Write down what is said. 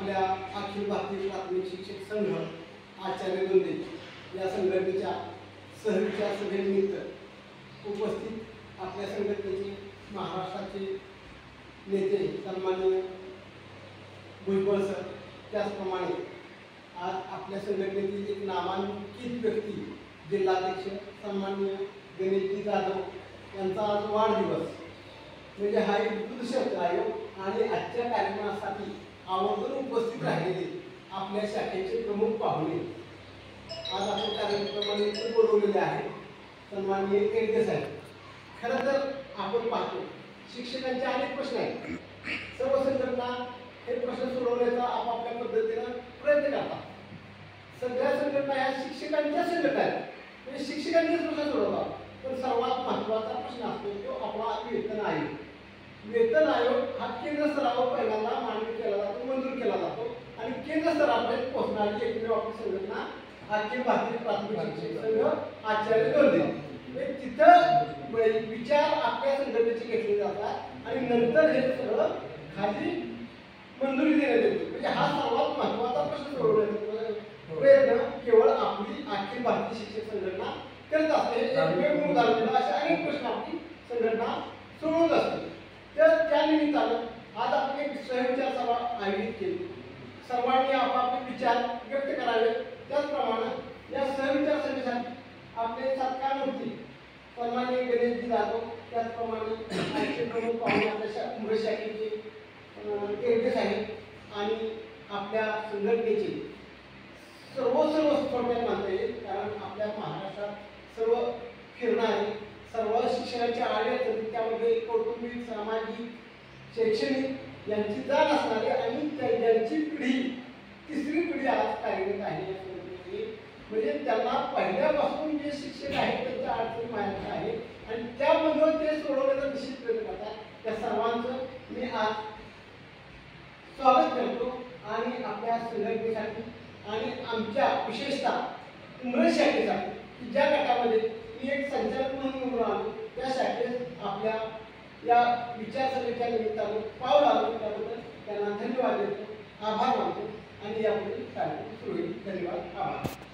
आपल्या अखिल भारतीय प्राथमिक शिक्षक संघ आचार्य गोंदे या संघटनेच्या सहविचार सभेनिमित्त उपस्थित आपल्या संघटनेचे महाराष्ट्राचे नेते सन्माननीय भुजबळ सर, त्याचप्रमाणे आज आपल्या संघटनेतील एक नामांकित व्यक्ती जिल्हाध्यक्ष सन्माननीय गणेशजी जाधव यांचा आज वाढदिवस, म्हणजे हा एक विपुल आयोग आणि आजच्या कार्यक्रमासाठी आवर्जून उपस्थित राहिलेले आपल्या शाखेचे प्रमुख पाहुणे आज आपण कार्यक्रमाने बोलवलेले आहे सन्माननीय केडगे साहेब. खरं तर आपण पाहतो शिक्षकांचे अनेक प्रश्न आहेत. सर्व संघटना हे प्रश्न सोडवण्याचा आपापल्या पद्धतीनं प्रयत्न करतात. सगळ्या संघटना ह्या शिक्षकांच्या संघटना आहेत, म्हणजे शिक्षकांचेच प्रश्न सोडवतात. पण सर्वात महत्त्वाचा प्रश्न असतो तो आपला वेतन आयोग. वेतन आयोग हा केंद्र स्तरावर पहिल्यांदा मान्य केला जातो, मंजूर केला जातो आणि केंद्र स्तरापर्यंत पोहोचणारी एकमेव आपली संघटना अखिल भारतीय प्राथमिक शिक्षक संघ आचार्य गोंदे. तिथं विचार आपल्या संघटनेचे घेतले जातात आणि नंतर हे सगळं खाली मंजुरी देण्यात येते. म्हणजे हा सर्वात महत्त्वाचा प्रश्न सोडवण्याचा प्रयत्न केवळ आपली अखिल भारतीय शिक्षक संघटना करत असते. एकमेव उदाहरण असे अनेक प्रश्न आपली संघटना सोडवत असते. तर त्या निमित्तानं आज आपण एक सहविचार सभा आयोजित केली. सर्वांनी आपापले विचार व्यक्त करावे. त्याचप्रमाणे या सहविचार सभेसाठी आपले सत्कार मूर्ती सन्माननीय गणेशजी जाधव, त्याचप्रमाणे आमचे प्रमुख पाहुणे आपल्या उमरे शाखेचे केडगे साहेब आणि आपल्या संघटनेचे सर्व थोडक्यात मानता येईल, कारण आपल्या महाराष्ट्रात सर्व फिरणारे सर्व शिक्षणाच्या अडचणी त्यामध्ये कौटुंबिक, सामाजिक, शैक्षणिक यांची जाण असणारे आणि ज्यांची पिढी तिसरी पिढी आज कार्यरत आहे. म्हणजे त्यांना पहिल्यापासून जे शिक्षक आहेत त्यांच्या अडचणी माहिती आहे आणि त्यामधून ते सोडवण्याचा निश्चित प्रयत्न करतात. त्या सर्वांचं मी आज स्वागत करतो आणि आपल्या संघटनेसाठी आणि आमच्या विशेषतः उमरे शाखेसाठी ज्या गटामध्ये मी एक संचालक म्हणून आलो त्या शाखेत आपल्या या विचारसभेच्या निमित्तानं पाऊल आलो त्याबद्दल त्यांना धन्यवाद देतो, आभार मानतो आणि यापुढे कार्यक्रम सुरू होईल. धन्यवाद, आभार.